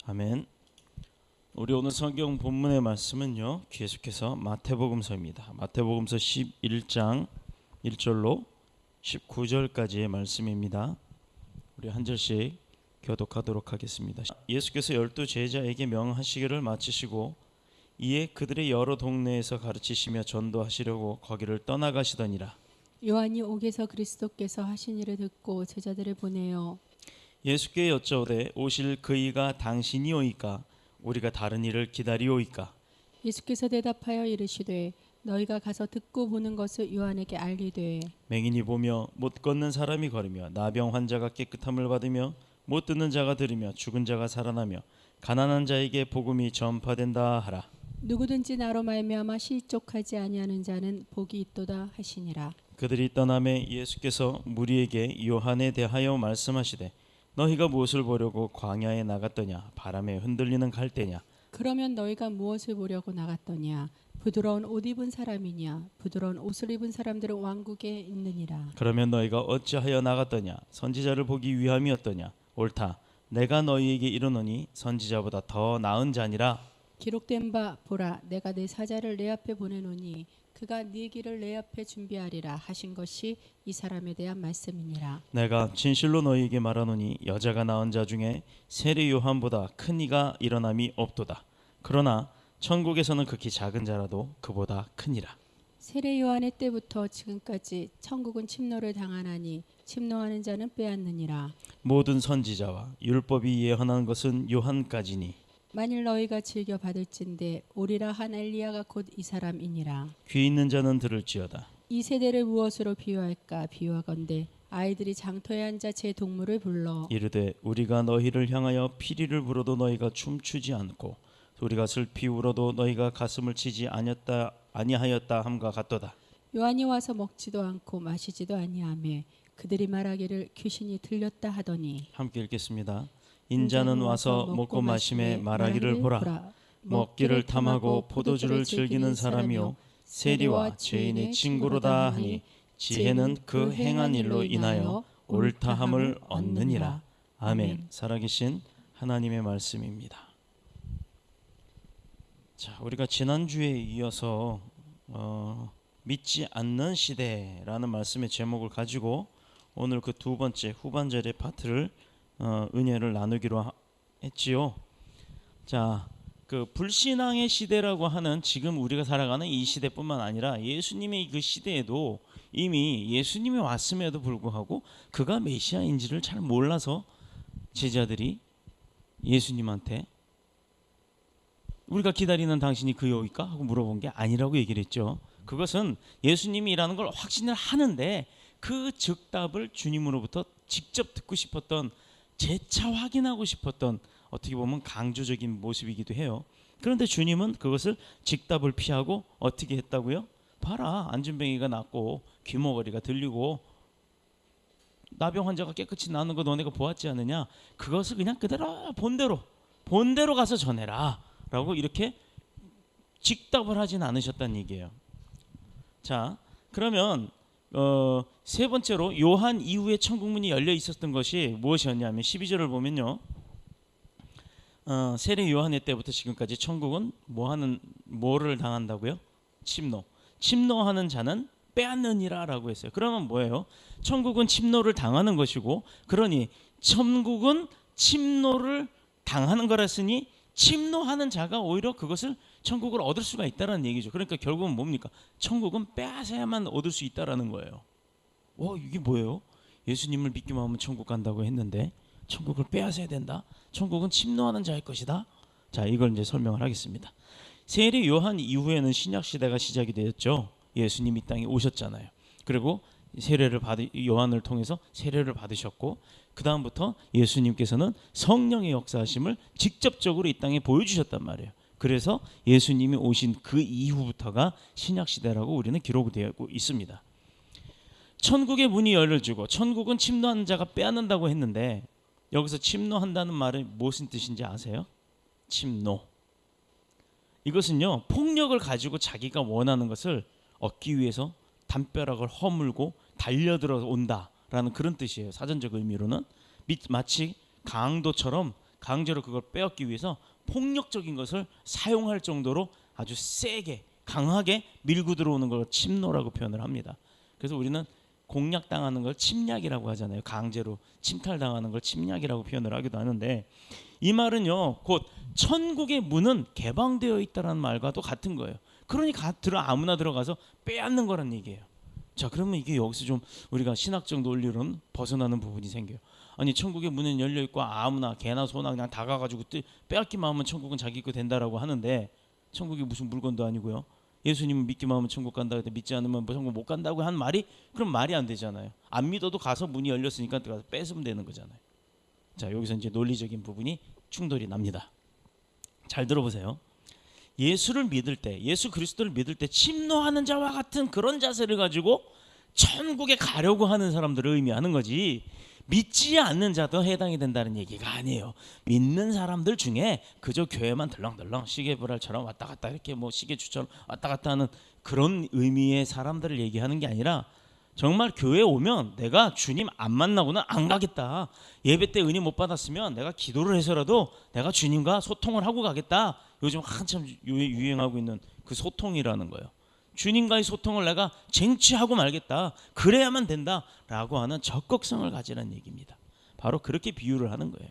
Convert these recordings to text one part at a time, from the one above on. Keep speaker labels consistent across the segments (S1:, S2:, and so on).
S1: 아멘. 우리 오늘 성경 본문의 말씀은요, 계속해서 마태복음서입니다. 마태복음서 11장 1절로 19절까지의 말씀입니다. 우리 한 절씩 교독하도록 하겠습니다. 예수께서 12 제자에게 명하시기를 마치시고 이에 그들의 여러 동네에서 가르치시며 전도하시려고 거기를 떠나가시더니라.
S2: 요한이 옥에서 그리스도께서 하신 일을 듣고 제자들을 보내어
S1: 예수께 여짜오되 오실 그이가 당신이오이까 우리가 다른 일을 기다리오이까.
S2: 예수께서 대답하여 이르시되 너희가 가서 듣고 보는 것을 요한에게 알리되
S1: 맹인이 보며 못 걷는 사람이 걸으며 나병 환자가 깨끗함을 받으며 못 듣는 자가 들으며 죽은 자가 살아나며 가난한 자에게 복음이 전파된다 하라.
S2: 누구든지 나로 말미암아 실족하지 아니하는 자는 복이 있도다 하시니라.
S1: 그들이 떠나매 예수께서 무리에게 요한에 대하여 말씀하시되 너희가 무엇을 보려고 광야에 나갔더냐? 바람에 흔들리는 갈대냐?
S2: 그러면 너희가 무엇을 보려고 나갔더냐? 부드러운 옷 입은 사람이냐? 부드러운 옷을 입은 사람들은 왕국에 있느니라.
S1: 그러면 너희가 어찌하여 나갔더냐? 선지자를 보기 위함이었더냐? 옳다. 내가 너희에게 이르노니 선지자보다 더 나은 자니라.
S2: 기록된 바 보라 내가 내 사자를 내 앞에 보내노니 그가 네 길을 내 앞에 준비하리라 하신 것이 이 사람에 대한 말씀이니라.
S1: 내가 진실로 너희에게 말하노니 여자가 낳은 자 중에 세례 요한보다 큰 이가 일어남이 없도다. 그러나 천국에서는 극히 작은 자라도 그보다 크니라.
S2: 세례 요한의 때부터 지금까지 천국은 침노를 당하나니 침노하는 자는 빼앗느니라.
S1: 모든 선지자와 율법이 예언한 것은 요한까지니
S2: 만일 너희가 즐겨 받을진대 오리라 한 엘리야가 곧 이 사람이니라.
S1: 귀 있는 자는 들을지어다.
S2: 이 세대를 무엇으로 비유할까? 비유하건대 아이들이 장터에 앉아 제 동물을 불러
S1: 이르되 우리가 너희를 향하여 피리를 불어도 너희가 춤추지 않고 우리가 슬피 울어도 너희가 가슴을 치지 아니하였다 함과 같도다.
S2: 요한이 와서 먹지도 않고 마시지도 아니하며 그들이 말하기를 귀신이 들렸다 하더니
S1: 함께 읽겠습니다. 인자는 와서 먹고 마심에 말하기를 보라. 먹기를 탐하고 포도주를 즐기는 사람이요 세리와 죄인의 친구로다 하니 지혜는 그 행한 일로 인하여 옳다함을 얻느니라. 아멘. 살아계신 하나님의 말씀입니다. 자, 우리가 지난주에 이어서 믿지 않는 시대라는 말씀의 제목을 가지고 오늘 그 두 번째 후반절의 파트를 은혜를 나누기로 했지요. 자, 그 불신앙의 시대라고 하는 지금 우리가 살아가는 이 시대뿐만 아니라 예수님의 그 시대에도 이미 예수님이 왔음에도 불구하고 그가 메시아인지를 잘 몰라서 제자들이 예수님한테 우리가 기다리는 당신이 그이오이까 하고 물어본 게 아니라고 얘기를 했죠. 그것은 예수님이라는 걸 확신을 하는데 그 즉답을 주님으로부터 직접 듣고 싶었던, 재차 확인하고 싶었던, 어떻게 보면 강조적인 모습이기도 해요. 그런데 주님은 그것을 즉답을 피하고 어떻게 했다고요? 봐라, 안진뱅이가 낫고 귀머거리가 들리고 나병 환자가 깨끗이 나는 거 너네가 보았지 않느냐? 그것을 그냥 그대로 본대로 가서 전해라 라고 이렇게 직답을 하진 않으셨다는 얘기예요. 자, 그러면 세 번째로 요한 이후에 천국문이 열려 있었던 것이 무엇이었냐면 12절을 보면요, 세례 요한의 때부터 지금까지 천국은 뭐를 당한다고요? 침노하는 자는 빼앗느니라 라고 했어요. 그러면 뭐예요? 천국은 침노를 당하는 것이고, 그러니 천국은 침노를 당하는 거라으니 침노하는 자가 오히려 그것을 천국을 얻을 수가 있다라는 얘기죠. 그러니까 결국은 뭡니까? 천국은 빼앗아야만 얻을 수 있다라는 거예요. 이게 뭐예요? 예수님을 믿기만 하면 천국 간다고 했는데 천국을 빼앗아야 된다? 천국은 침노하는 자의 것이다? 자, 이걸 이제 설명을 하겠습니다. 세례 요한 이후에는 신약 시대가 시작이 되었죠. 예수님이 이 땅에 오셨잖아요. 그리고 요한을 통해서 세례를 받으셨고, 그 다음부터 예수님께서는 성령의 역사하심을 직접적으로 이 땅에 보여주셨단 말이에요. 그래서 예수님이 오신 그 이후부터가 신약 시대라고 우리는 기록되고 있습니다. 천국의 문이 열려지고 천국은 침노하는 자가 빼앗는다고 했는데, 여기서 침노한다는 말은 무슨 뜻인지 아세요? 침노. 이것은요, 폭력을 가지고 자기가 원하는 것을 얻기 위해서 담벼락을 허물고 달려들어 온다라는 그런 뜻이에요. 사전적 의미로는 마치 강도처럼 강제로 그걸 빼앗기 위해서 폭력적인 것을 사용할 정도로 아주 세게 강하게 밀고 들어오는 걸 침노라고 표현을 합니다. 그래서 우리는 공략당하는 걸 침략이라고 하잖아요. 강제로 침탈당하는 걸 침략이라고 표현을 하기도 하는데, 이 말은요 곧 천국의 문은 개방되어 있다라는 말과도 같은 거예요. 그러니 아무나 들어가서 빼앗는 거란 얘기예요. 자, 그러면 이게 여기서 좀 우리가 신학적 논리로는 벗어나는 부분이 생겨요. 아니, 천국의 문은 열려 있고 아무나 개나 소나 그냥 다가가지고 빼앗기만 하면 천국은 자기 거 된다라고 하는데, 천국이 무슨 물건도 아니고요. 예수님은 믿기만 하면 천국 간다 그때 믿지 않으면 뭐 천국 못 간다고 한 말이, 그럼 말이 안 되잖아요. 안 믿어도 가서 문이 열렸으니까 들어가서 뺏으면 되는 거잖아요. 자, 여기서 이제 논리적인 부분이 충돌이 납니다. 잘 들어보세요. 예수를 믿을 때, 예수 그리스도를 믿을 때 침노하는 자와 같은 그런 자세를 가지고 천국에 가려고 하는 사람들을 의미하는 거지, 믿지 않는 자도 해당이 된다는 얘기가 아니에요. 믿는 사람들 중에 그저 교회만 덜렁덜렁 시계불알처럼 왔다 갔다 이렇게 뭐 시계추처럼 왔다 갔다 하는 그런 의미의 사람들을 얘기하는 게 아니라, 정말 교회에 오면 내가 주님 안 만나고는 안 가겠다, 예배 때 은혜 못 받았으면 내가 기도를 해서라도 내가 주님과 소통을 하고 가겠다. 요즘 한참 유행하고 있는 그 소통이라는 거예요. 주님과의 소통을 내가 쟁취하고 말겠다, 그래야만 된다라고 하는 적극성을 가지라는 얘기입니다. 바로 그렇게 비유를 하는 거예요.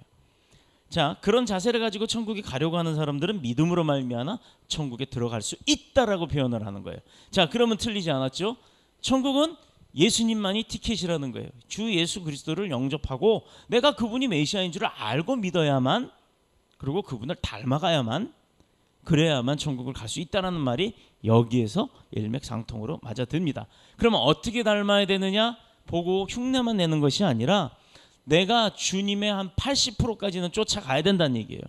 S1: 자, 그런 자세를 가지고 천국에 가려고 하는 사람들은 믿음으로 말미암아 천국에 들어갈 수 있다라고 표현을 하는 거예요. 자, 그러면 틀리지 않았죠? 천국은 예수님만이 티켓이라는 거예요. 주 예수 그리스도를 영접하고 내가 그분이 메시아인 줄 알고 믿어야만, 그리고 그분을 닮아가야만, 그래야만 천국을 갈 수 있다는 말이 여기에서 일맥상통으로 맞아듭니다. 그러면 어떻게 닮아야 되느냐? 보고 흉내만 내는 것이 아니라 내가 주님의 한 80%까지는 쫓아가야 된다는 얘기예요.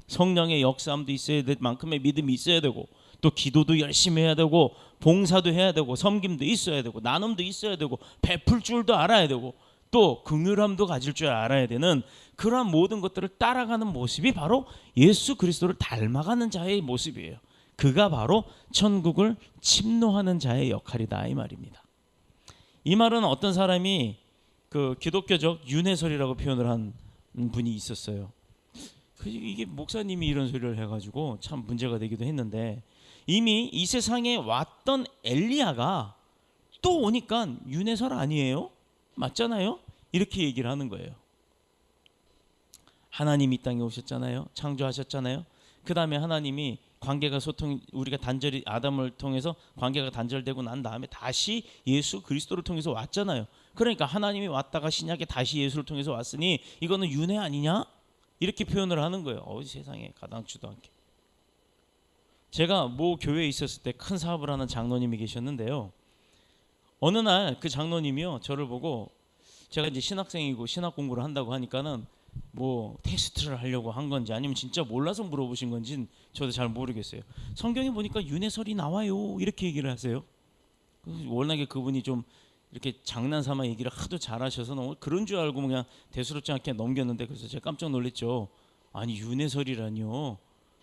S1: 성령의 역사함도 있어야 될 만큼의 믿음이 있어야 되고, 또 기도도 열심히 해야 되고, 봉사도 해야 되고, 섬김도 있어야 되고, 나눔도 있어야 되고, 베풀 줄도 알아야 되고, 또 긍휼함도 가질 줄 알아야 되는 그러한 모든 것들을 따라가는 모습이 바로 예수 그리스도를 닮아가는 자의 모습이에요. 그가 바로 천국을 침노하는 자의 역할이다, 이 말입니다. 이 말은 어떤 사람이 그 기독교적 윤회설이라고 표현을 한 분이 있었어요. 이게 목사님이 이런 소리를 해가지고 참 문제가 되기도 했는데, 이미 이 세상에 왔던 엘리야가 또 오니까 윤회설 아니에요? 맞잖아요? 이렇게 얘기를 하는 거예요. 하나님이 이 땅에 오셨잖아요. 창조하셨잖아요. 그 다음에 하나님이 관계가 우리가 단절이 아담을 통해서 관계가 단절되고 난 다음에 다시 예수 그리스도를 통해서 왔잖아요. 그러니까 하나님이 왔다가 신약에 다시 예수를 통해서 왔으니 이거는 윤회 아니냐? 이렇게 표현을 하는 거예요. 세상에 가당치도 않게. 제가 모 교회에 있었을 때 큰 사업을 하는 장로님이 계셨는데요. 어느 날 그 장로님이요, 저를 보고, 제가 이제 신학생이고 신학 공부를 한다고 하니까는 뭐 테스트를 하려고 한 건지 아니면 진짜 몰라서 물어보신 건지는 저도 잘 모르겠어요. 성경에 보니까 윤회설이 나와요, 이렇게 얘기를 하세요. 워낙에 그분이 좀 이렇게 장난삼아 얘기를 하도 잘하셔서 너무 그런 줄 알고 그냥 대수롭지 않게 넘겼는데, 그래서 제가 깜짝 놀랐죠. 아니, 윤회설이라니요.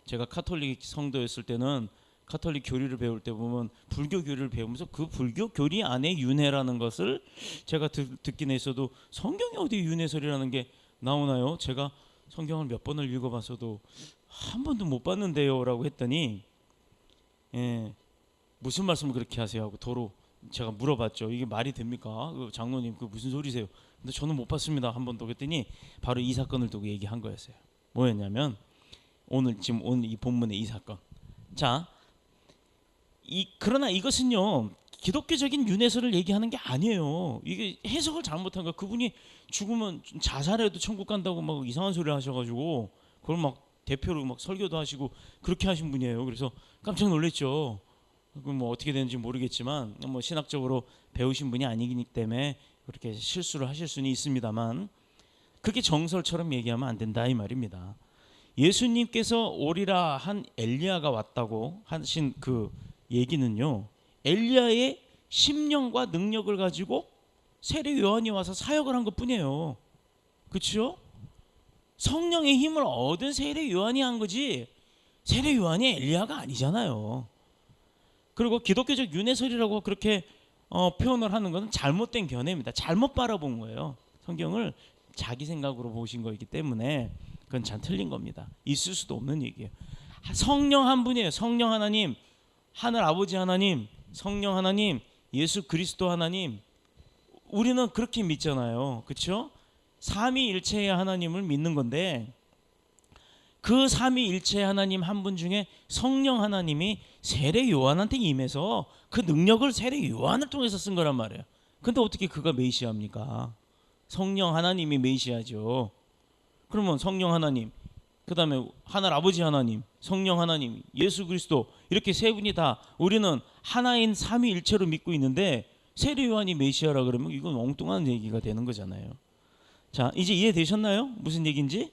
S1: 제가 카톨릭 성도였을 때는 카톨릭 교리를 배울 때 보면 불교 교리를 배우면서 그 불교 교리 안에 윤회라는 것을 제가 듣긴 했어도 성경에 어디 윤회설이라는 게 나오나요? 제가 성경을 몇 번을 읽어봤어도 한 번도 못 봤는데요 라고 했더니, 무슨 말씀을 그렇게 하세요 하고 도로 제가 물어봤죠. 이게 말이 됩니까? 장로님, 그 무슨 소리세요? 근데 저는 못 봤습니다, 한 번도. 그랬더니 바로 이 사건을 두고 얘기한 거였어요. 뭐였냐면 오늘 이 본문의 이 사건. 자, 그러나 이것은요 기독교적인 윤회설을 얘기하는 게 아니에요. 이게 해석을 잘못한 거야. 그분이 죽으면 자살해도 천국 간다고 막 이상한 소리 하셔가지고 그걸 막 대표로 막 설교도 하시고 그렇게 하신 분이에요. 그래서 깜짝 놀랐죠. 그럼 뭐 어떻게 되는지 모르겠지만 뭐 신학적으로 배우신 분이 아니기 때문에 그렇게 실수를 하실 수는 있습니다만, 그게 정설처럼 얘기하면 안 된다, 이 말입니다. 예수님께서 오리라 한 엘리야가 왔다고 하신 그 얘기는요, 엘리야의 심령과 능력을 가지고 세례 요한이 와서 사역을 한 것뿐이에요. 그렇죠? 성령의 힘을 얻은 세례 요한이 한 거지 세례 요한이 엘리야가 아니잖아요. 그리고 기독교적 윤회설이라고 그렇게 표현을 하는 것은 잘못된 견해입니다. 잘못 바라본 거예요. 성경을 자기 생각으로 보신 거이기 때문에 그건 참 틀린 겁니다. 있을 수도 없는 얘기예요. 성령 한 분이에요. 성령 하나님, 하늘 아버지 하나님, 성령 하나님, 예수 그리스도 하나님. 우리는 그렇게 믿잖아요. 그렇죠? 삼위일체의 하나님을 믿는 건데 그 삼위일체의 하나님 한 분 중에 성령 하나님이 세례 요한한테 임해서 그 능력을 세례 요한을 통해서 쓴 거란 말이에요. 근데 어떻게 그가 메시아입니까? 성령 하나님이 메시아죠. 그러면 성령 하나님, 그 다음에 하늘 아버지 하나님, 성령 하나님, 예수 그리스도, 이렇게 세 분이 다 우리는 하나인 삼위일체로 믿고 있는데 세례 요한이 메시아라 그러면 이건 엉뚱한 얘기가 되는 거잖아요. 자, 이제 이해되셨나요? 무슨 얘기인지?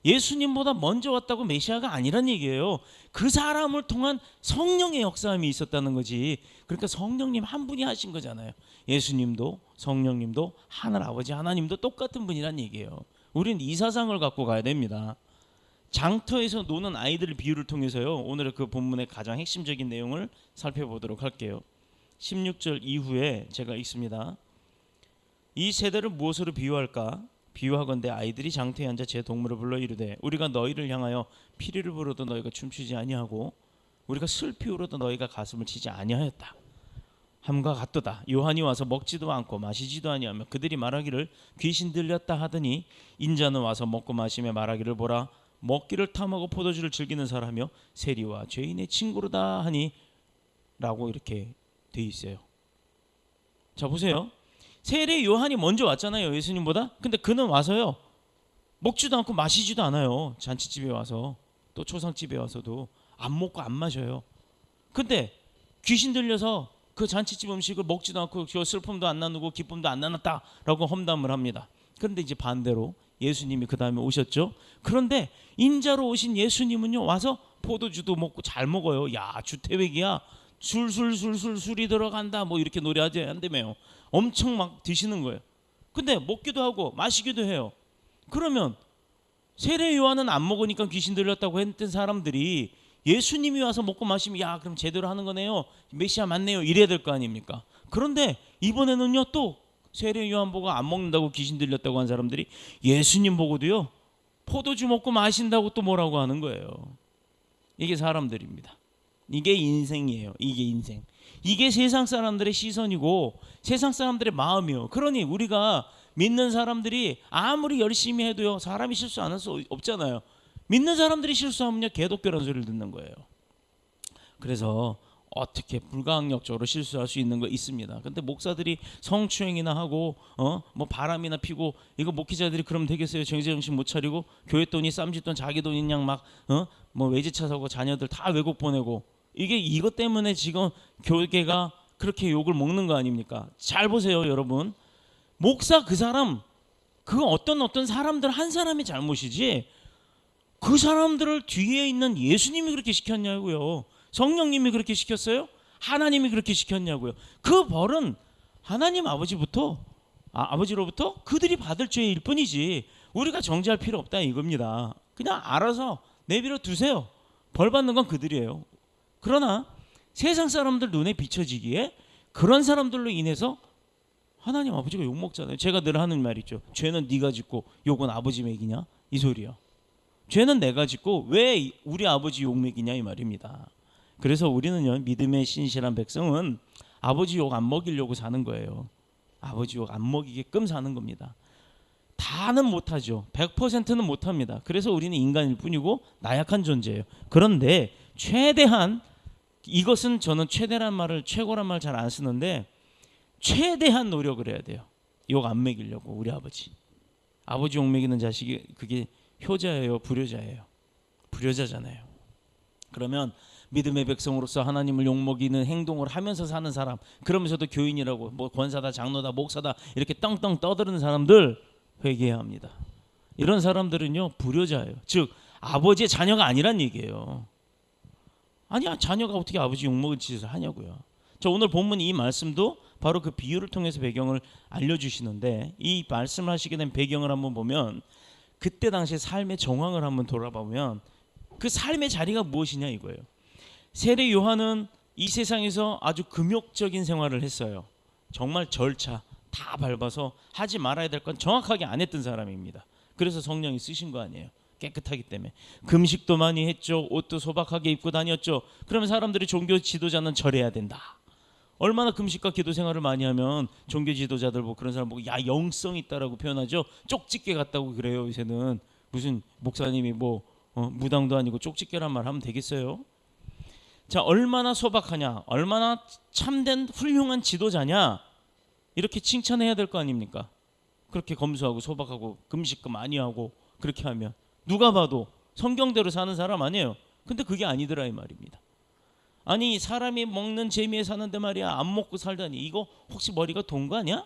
S1: 예수님보다 먼저 왔다고 메시아가 아니란 얘기예요. 그 사람을 통한 성령의 역사함이 있었다는 거지. 그러니까 성령님 한 분이 하신 거잖아요. 예수님도 성령님도 하늘 아버지 하나님도 똑같은 분이란 얘기예요. 우리는 이 사상을 갖고 가야 됩니다. 장터에서 노는 아이들 비유를 통해서요, 오늘의 그 본문의 가장 핵심적인 내용을 살펴보도록 할게요. 16절 이후에 제가 읽습니다. 이 세대를 무엇으로 비유할까? 비유하건대 아이들이 장터에 앉아 제 동물을 불러 이르되 우리가 너희를 향하여 피리를 불어도 너희가 춤추지 아니하고 우리가 슬피 울어도 너희가 가슴을 치지 아니하였다 함과 같도다. 요한이 와서 먹지도 않고 마시지도 아니하며 그들이 말하기를 귀신 들렸다 하더니 인자는 와서 먹고 마시며 말하기를 보라 먹기를 탐하고 포도주를 즐기는 사람이요 세리와 죄인의 친구로다 하니 라고 이렇게 돼 있어요. 자, 보세요. 세례 요한이 먼저 왔잖아요, 예수님보다. 근데 그는 와서요 먹지도 않고 마시지도 않아요. 잔치집에 와서, 또 초상집에 와서도 안 먹고 안 마셔요. 근데 귀신 들려서 그 잔치집 음식을 먹지도 않고 슬픔도 안 나누고 기쁨도 안 나눴다라고 험담을 합니다. 그런데 이제 반대로 예수님이 그 다음에 오셨죠. 그런데 인자로 오신 예수님은요 와서 포도주도 먹고 잘 먹어요. 야, 주태백이야, 술이 들어간다 뭐 이렇게 노래하지 않다며요. 엄청 막 드시는 거예요. 근데 먹기도 하고 마시기도 해요. 그러면 세례 요한은 안 먹으니까 귀신 들렸다고 했던 사람들이 예수님이 와서 먹고 마시면 야, 그럼 제대로 하는 거네요, 메시아 맞네요, 이래야 될 거 아닙니까? 그런데 이번에는요 또 세례 요한 보고 안 먹는다고 귀신 들렸다고 한 사람들이 예수님 보고도요 포도주 먹고 마신다고 또 뭐라고 하는 거예요. 이게 사람들입니다. 이게 인생이에요. 이게 인생. 이게 세상 사람들의 시선이고 세상 사람들의 마음이요. 그러니 우리가 믿는 사람들이 아무리 열심히 해도요 사람이 실수 안 할 수 없잖아요. 믿는 사람들이 실수하면요 개독교라는 소리를 듣는 거예요. 그래서 어떻게 불가항력적으로 실수할 수 있는 거 있습니다. 근데 목사들이 성추행이나 하고 뭐 바람이나 피고 이거 목회자들이 그러면 되겠어요? 정신 못 차리고 교회 돈이 쌈짓돈 자기 돈인 양 막 뭐 외제차 사고 자녀들 다 외국 보내고 이것 때문에 지금 교회가 그렇게 욕을 먹는 거 아닙니까? 잘 보세요, 여러분. 목사 그 사람, 그 어떤 사람들 한 사람이 잘못이지 그 사람들을 뒤에 있는 예수님이 그렇게 시켰냐고요. 성령님이 그렇게 시켰어요? 하나님이 그렇게 시켰냐고요. 그 벌은 하나님 아버지로부터 그들이 받을 죄일 뿐이지 우리가 정죄할 필요 없다 이겁니다. 그냥 알아서 내버려 두세요. 벌 받는 건 그들이에요. 그러나 세상 사람들 눈에 비춰지기에 그런 사람들로 인해서 하나님 아버지가 욕먹잖아요. 제가 늘 하는 말 있죠. 죄는 네가 짓고 욕은 아버지 먹이냐, 이 소리요. 죄는 내가 짓고 왜 우리 아버지 욕 먹이냐 이 말입니다. 그래서 우리는요 믿음의 신실한 백성은 아버지 욕 안 먹이려고 사는 거예요. 아버지 욕 안 먹이게끔 사는 겁니다. 다는 못하죠. 100%는 못합니다. 그래서 우리는 인간일 뿐이고 나약한 존재예요. 그런데 최대한, 이것은 저는 최대란 말을, 최고란 말 잘 안 쓰는데 최대한 노력을 해야 돼요. 욕 안 먹이려고. 우리 아버지 욕 먹이는 자식이 그게 효자예요, 불효자예요? 불효자잖아요. 그러면 믿음의 백성으로서 하나님을 욕먹이는 행동을 하면서 사는 사람, 그러면서도 교인이라고 뭐 권사다, 장로다, 목사다 이렇게 떵떵 떠드는 사람들 회개해야 합니다. 이런 사람들은요 불효자예요. 즉 아버지의 자녀가 아니란 얘기예요. 아니야, 자녀가 어떻게 아버지 욕먹을 짓을 하냐고요. 자, 오늘 본문 이 말씀도 바로 그 비유를 통해서 배경을 알려주시는데, 이 말씀을 하시게 된 배경을 한번 보면 그때 당시의 삶의 정황을 한번 돌아보면 그 삶의 자리가 무엇이냐 이거예요. 세례 요한은 이 세상에서 아주 금욕적인 생활을 했어요. 정말 절차 다 밟아서 하지 말아야 될 건 정확하게 안 했던 사람입니다. 그래서 성령이 쓰신 거 아니에요. 깨끗하기 때문에. 금식도 많이 했죠. 옷도 소박하게 입고 다녔죠. 그러면 사람들이 종교 지도자는 절해야 된다. 얼마나 금식과 기도 생활을 많이 하면 종교 지도자들 보고 그런 사람 보고 야 영성 있다라고 표현하죠. 쪽집게 같다고 그래요. 요새는 무슨 목사님이 뭐 무당도 아니고 쪽집게란 말 하면 되겠어요? 자, 얼마나 소박하냐, 얼마나 참된 훌륭한 지도자냐, 이렇게 칭찬해야 될 거 아닙니까? 그렇게 검소하고 소박하고 금식도 많이 하고 그렇게 하면 누가 봐도 성경대로 사는 사람 아니에요. 근데 그게 아니더라 이 말입니다. 아니 사람이 먹는 재미에 사는데 말이야 안 먹고 살다니 이거 혹시 머리가 돈 거 아니야?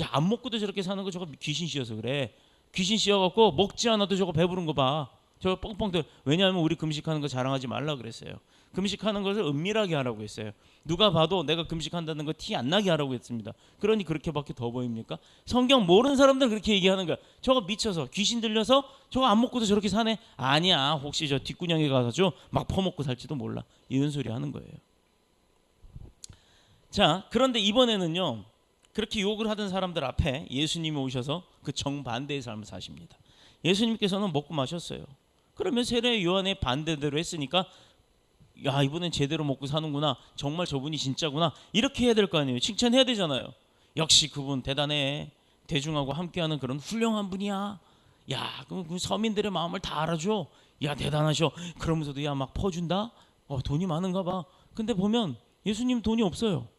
S1: 야 안 먹고도 저렇게 사는 거 저거 귀신 씌어서 그래. 귀신 씌어갖고 먹지 않아도 저거 배부른 거 봐. 저거 뻥뻥 들. 왜냐하면 우리 금식하는 거 자랑하지 말라 그랬어요. 금식하는 것을 은밀하게 하라고 했어요. 누가 봐도 내가 금식한다는 거 티 안 나게 하라고 했습니다. 그러니 그렇게밖에 더 보입니까? 성경 모르는 사람들 그렇게 얘기하는 거야. 저거 미쳐서 귀신 들려서 저거 안 먹고도 저렇게 사네. 아니야 혹시 저 뒷구녕에 가서 막 퍼먹고 살지도 몰라. 이런 소리 하는 거예요. 자, 그런데 이번에는요 그렇게 욕을 하던 사람들 앞에 예수님이 오셔서 그 정반대의 삶을 사십니다. 예수님께서는 먹고 마셨어요. 그러면 세례 요한의 반대대로 했으니까 야 이번엔 제대로 먹고 사는구나, 정말 저분이 진짜구나, 이렇게 해야 될 거 아니에요. 칭찬해야 되잖아요. 역시 그분 대단해, 대중하고 함께하는 그런 훌륭한 분이야. 야 그럼 그 서민들의 마음을 다 알아줘. 야 대단하셔. 그러면서도 야 막 퍼준다. 돈이 많은가 봐. 근데 보면 예수님 돈이 없어요.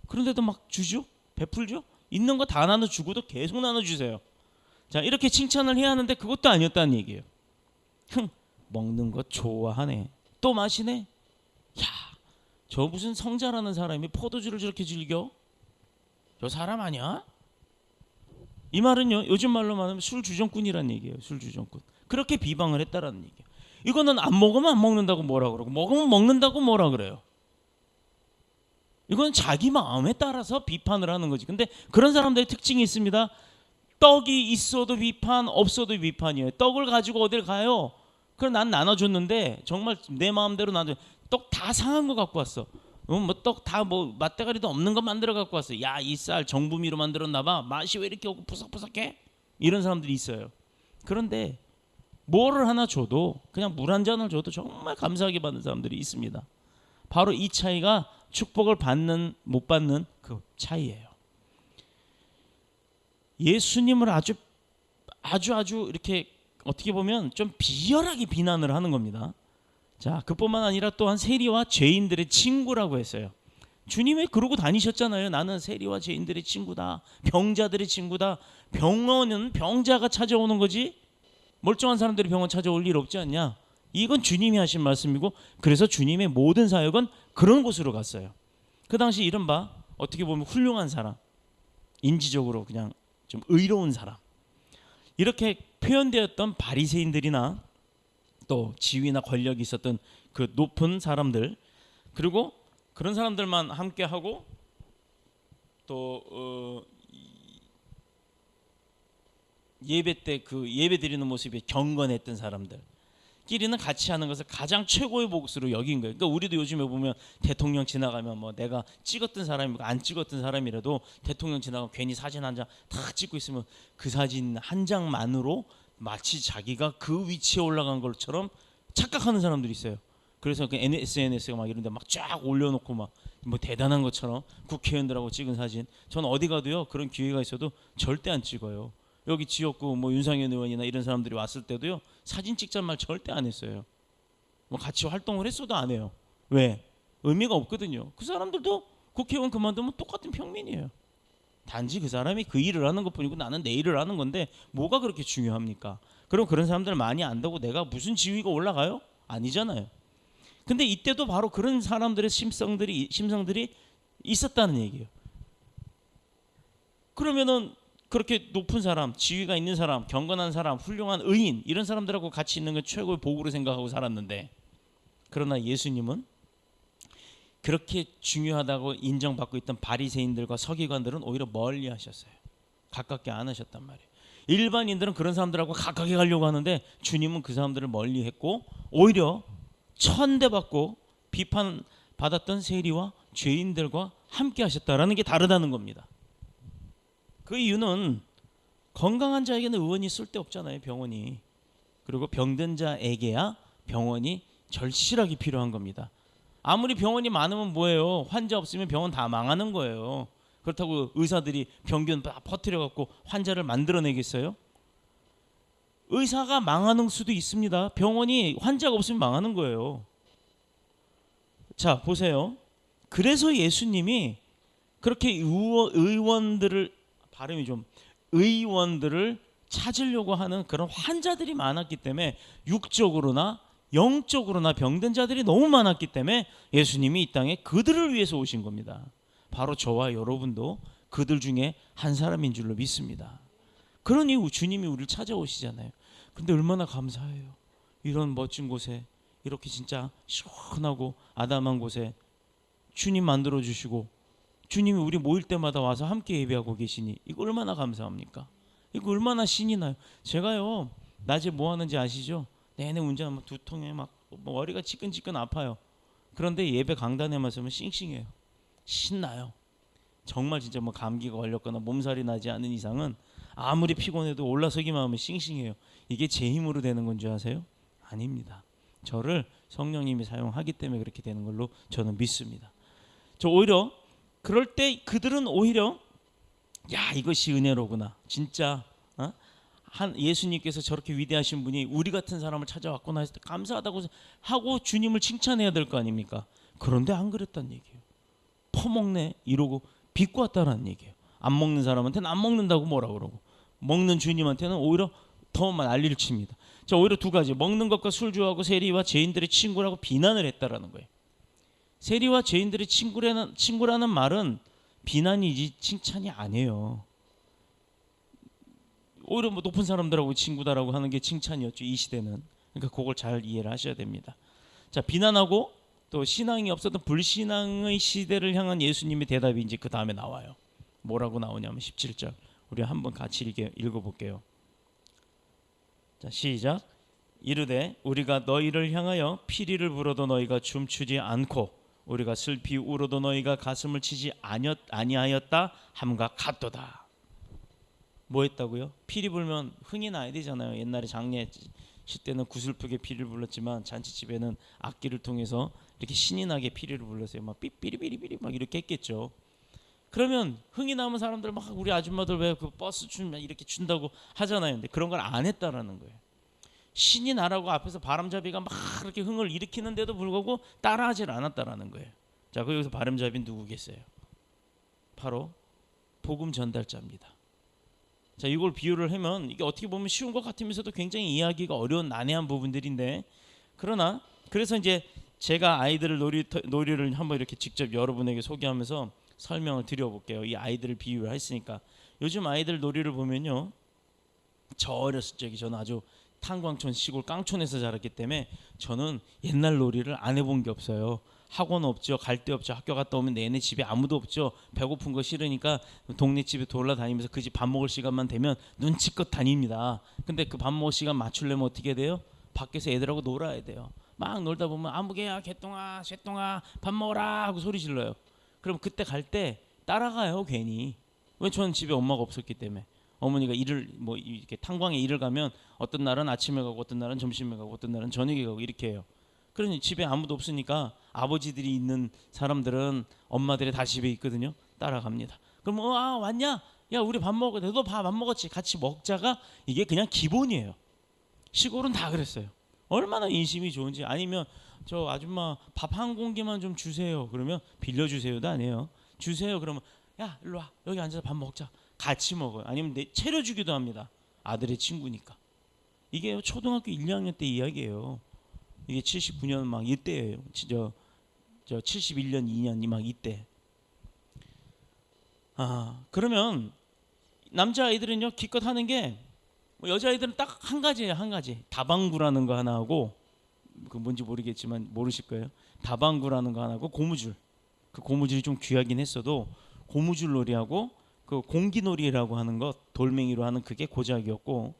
S1: 그런데도 막 주죠, 베풀죠. 있는 거 다 나눠주고도 계속 나눠주세요. 자 이렇게 칭찬을 해야 하는데 그것도 아니었다는 얘기예요. 먹는 거 좋아하네, 또 마시네. 야, 저 무슨 성자라는 사람이 포도주를 저렇게 즐겨? 저 사람 아니야? 이 말은요 요즘 말로 말하면 술주정꾼이란 얘기예요. 술주정꾼. 그렇게 비방을 했다라는 얘기예요. 이거는 안 먹으면 안 먹는다고 뭐라 그러고 먹으면 먹는다고 뭐라 그래요. 이건 자기 마음에 따라서 비판을 하는 거지. 근데 그런 사람들의 특징이 있습니다. 떡이 있어도 비판, 없어도 비판이에요. 떡을 가지고 어딜 가요? 그럼 난 나눠줬는데 정말 내 마음대로 나눠. 떡 다 상한 거 갖고 왔어. 뭐 떡 다 뭐 맛대가리도 없는 거 만들어 갖고 왔어. 야 이 쌀 정부미로 만들었나 봐. 맛이 왜 이렇게 오고 푸석푸석해? 이런 사람들이 있어요. 그런데 뭐를 하나 줘도 그냥 물 한 잔을 줘도 정말 감사하게 받는 사람들이 있습니다. 바로 이 차이가 축복을 받는 못 받는 그 차이예요. 예수님을 아주 이렇게 어떻게 보면 좀 비열하게 비난을 하는 겁니다. 자, 그뿐만 아니라 또한 세리와 죄인들의 친구라고 했어요. 주님 왜 그러고 다니셨잖아요. 나는 세리와 죄인들의 친구다. 병자들의 친구다. 병원은 병자가 찾아오는 거지. 멀쩡한 사람들이 병원 찾아올 일 없지 않냐. 이건 주님이 하신 말씀이고, 그래서 주님의 모든 사역은 그런 곳으로 갔어요. 그 당시 이른바 어떻게 보면 훌륭한 사람, 인지적으로 그냥 좀 의로운 사람, 이렇게 표현되었던 바리새인들이나 또 지위나 권력이 있었던 그 높은 사람들, 그리고 그런 사람들만 함께하고 또 예배 때 그 예배 드리는 모습이 경건했던 사람들 끼리는 같이 하는 것을 가장 최고의 몫으로 여긴 거예요. 그러니까 우리도 요즘에 보면 대통령 지나가면 뭐 내가 찍었던 사람이고 안 찍었던 사람이라도 대통령 지나가면 괜히 사진 한 장 다 찍고 있으면 그 사진 한 장만으로 마치 자기가 그 위치에 올라간 것처럼 착각하는 사람들이 있어요. 그래서 그 SNS가 막 이런데 막 쫙 올려놓고 막 뭐 대단한 것처럼 국회의원들하고 찍은 사진, 저는 어디 가도요 그런 기회가 있어도 절대 안 찍어요. 여기 지역구 뭐 윤상현 의원이나 이런 사람들이 왔을 때도요 사진 찍자는 말 절대 안 했어요. 뭐 같이 활동을 했어도 안 해요. 왜? 의미가 없거든요. 그 사람들도 국회의원 그만두면 똑같은 평민이에요. 단지 그 사람이 그 일을 하는 것뿐이고 나는 내 일을 하는 건데 뭐가 그렇게 중요합니까? 그럼 그런 사람들 많이 안다고 내가 무슨 지위가 올라가요? 아니잖아요. 근데 이때도 바로 그런 사람들의 심성들이 있었다는 얘기예요. 그러면은 그렇게 높은 사람, 지위가 있는 사람, 경건한 사람, 훌륭한 의인, 이런 사람들하고 같이 있는 건 최고의 복으로 생각하고 살았는데, 그러나 예수님은 그렇게 중요하다고 인정받고 있던 바리새인들과 서기관들은 오히려 멀리 하셨어요. 가깝게 안 하셨단 말이에요. 일반인들은 그런 사람들하고 가깝게 가려고 하는데 주님은 그 사람들을 멀리 했고 오히려 천대받고 비판받았던 세리와 죄인들과 함께 하셨다라는 게 다르다는 겁니다. 그 이유는 건강한 자에게는 의원이 쓸데없잖아요. 병원이. 그리고 병든 자에게야 병원이 절실하게 필요한 겁니다. 아무리 병원이 많으면 뭐예요? 환자 없으면 병원 다 망하는 거예요. 그렇다고 의사들이 병균 다 퍼뜨려 갖고 환자를 만들어내겠어요? 의사가 망하는 수도 있습니다. 병원이 환자가 없으면 망하는 거예요. 자, 보세요. 그래서 예수님이 그렇게 의원들을 발음이 좀 의원들을 찾으려고 하는 그런 환자들이 많았기 때문에 육적으로나 영적으로나 병든 자들이 너무 많았기 때문에 예수님이 이 땅에 그들을 위해서 오신 겁니다. 바로 저와 여러분도 그들 중에 한 사람인 줄로 믿습니다. 그러니 주님이 우리를 찾아오시잖아요. 근데 얼마나 감사해요. 이런 멋진 곳에 이렇게 진짜 시원하고 아담한 곳에 주님 만들어 주시고 주님이 우리 모일 때마다 와서 함께 예배하고 계시니 이거 얼마나 감사합니까? 이거 얼마나 신이 나요. 제가요 낮에 뭐 하는지 아시죠? 내내 운전하면 두통에 막 머리가 지끈지끈 아파요. 그런데 예배 강단에만 서면 싱싱해요. 신나요. 정말 진짜 뭐 감기가 걸렸거나 몸살이 나지 않은 이상은 아무리 피곤해도 올라서기만 하면 싱싱해요. 이게 제 힘으로 되는 건 줄 아세요? 아닙니다. 저를 성령님이 사용하기 때문에 그렇게 되는 걸로 저는 믿습니다. 저 오히려 그럴 때 그들은 오히려 야 이것이 은혜로구나. 진짜 한 예수님께서 저렇게 위대하신 분이 우리 같은 사람을 찾아왔구나 했을 때 감사하다고 하고 주님을 칭찬해야 될 거 아닙니까? 그런데 안 그랬다는 얘기예요. 퍼먹네 이러고 비꼬 왔다는 얘기예요. 안 먹는 사람한테는 안 먹는다고 뭐라 그러고 먹는 주님한테는 오히려 더 난리를 칩니다. 자, 오히려 두 가지 먹는 것과 술 좋아하고 세리와 죄인들의 친구라고 비난을 했다라는 거예요. 세리와 죄인들의 친구라는 말은 비난이지 칭찬이 아니에요. 오히려 뭐 높은 사람들하고 친구다라고 하는 게 칭찬이었죠. 이 시대는. 그러니까 그걸 잘 이해를 하셔야 됩니다. 자, 비난하고 또 신앙이 없었던 불신앙의 시대를 향한 예수님의 대답이 이제 그 다음에 나와요. 뭐라고 나오냐면 17절 우리 한번 같이 읽어볼게요. 자, 시작. 이르되 우리가 너희를 향하여 피리를 불어도 너희가 춤추지 않고 우리가 슬피 울어도 너희가 가슴을 치지 아니하였다 함과 같도다. 뭐 했다고요? 피리 불면 흥이 나야 되잖아요. 옛날에 장례 칠 때는 구슬프게 피리를 불렀지만 잔치집에는 악기를 통해서 이렇게 신이 나게 피리를 불렀어요. 막 삐삐리삐리삐리 막 이렇게 했겠죠. 그러면 흥이 나면 사람들 막 우리 아줌마들 왜 그 버스 춤 이렇게 춘다고 하잖아요. 근데 그런 걸 안 했다라는 거예요. 신이 나라고 앞에서 바람잡이가 막 그렇게 흥을 일으키는데도 불구하고 따라하질 않았다라는 거예요. 자, 여기서 바람잡이 누구겠어요? 바로 복음 전달자입니다. 자, 이걸 비유를 하면 이게 어떻게 보면 쉬운 것 같으면서도 굉장히 이해하기가 어려운 난해한 부분들인데 그러나 그래서 이제 제가 아이들을 놀이를 한번 이렇게 직접 여러분에게 소개하면서 설명을 드려볼게요. 이 아이들을 비유를 했으니까 요즘 아이들 놀이를 보면요, 저 어렸을 적에 저는 아주 탄광촌 시골 깡촌에서 자랐기 때문에 저는 옛날 놀이를 안 해본 게 없어요. 학원 없죠. 갈 데 없죠. 학교 갔다 오면 내내 집에 아무도 없죠. 배고픈 거 싫으니까 동네 집에 돌아다니면서 그 집 밥 먹을 시간만 되면 눈치껏 다닙니다. 근데 그 밥 먹을 시간 맞추려면 어떻게 돼요? 밖에서 애들하고 놀아야 돼요. 막 놀다 보면 아무개야 개똥아 쇠똥아 밥 먹어라 하고 소리 질러요. 그럼 그때 갈 때 따라가요. 괜히. 왜? 저는 집에 엄마가 없었기 때문에. 어머니가 일을 뭐 이렇게 탄광에 일을 가면 어떤 날은 아침에 가고 어떤 날은 점심에 가고 어떤 날은 저녁에 가고 이렇게 해요. 그러니 집에 아무도 없으니까 아버지들이 있는 사람들은 엄마들이 다 집에 있거든요. 따라갑니다. 그럼 아 왔냐? 야 우리 밥 먹어. 너도 밥 안 먹었지? 같이 먹자가 이게 그냥 기본이에요. 시골은 다 그랬어요. 얼마나 인심이 좋은지. 아니면 저 아줌마 밥 한 공기만 좀 주세요. 그러면 빌려주세요도 아니에요. 주세요. 그러면 야 일로 와. 여기 앉아서 밥 먹자. 같이 먹어요. 아니면 차려주기도 합니다. 아들의 친구니까. 이게 초등학교 1, 2학년 때 이야기예요. 이게 79년 막 이때예요. 저 71년 2년 막 이때. 그러면 남자아이들은요 기껏 하는 게 뭐 여자아이들은 딱 한 가지예요. 한 가지. 다방구라는 거 하나 하고 그 뭔지 모르겠지만 모르실 거예요. 다방구라는 거 하나 하고 고무줄. 그 고무줄이 좀 귀하긴 했어도 고무줄 놀이하고 그 공기놀이라고 하는 거 돌멩이로 하는 그게 고작이었고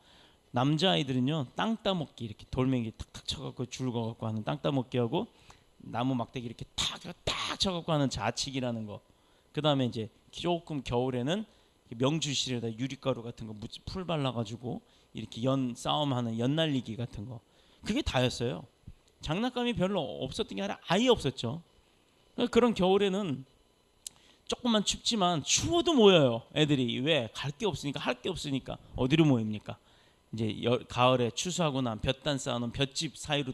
S1: 남자아이들은요 땅 따먹기 이렇게 돌멩이 탁탁 쳐갖고 줄 거갖고 하는 땅 따먹기 하고 나무 막대기 이렇게 탁 쳐갖고 하는 자치기라는 거. 그 다음에 이제 조금 겨울에는 명주실에다 유리가루 같은 거 풀 발라가지고 이렇게 연 싸움하는 연날리기 같은 거, 그게 다였어요. 장난감이 별로 없었던 게 아니라 아예 없었죠. 그런 겨울에는 조금만 춥지만 추워도 모여요. 애들이 왜? 갈 게 없으니까, 할 게 없으니까 어디로 모입니까? 이제 가을에 추수하고 난 볕단 쌓아놓은 볏짚 사이로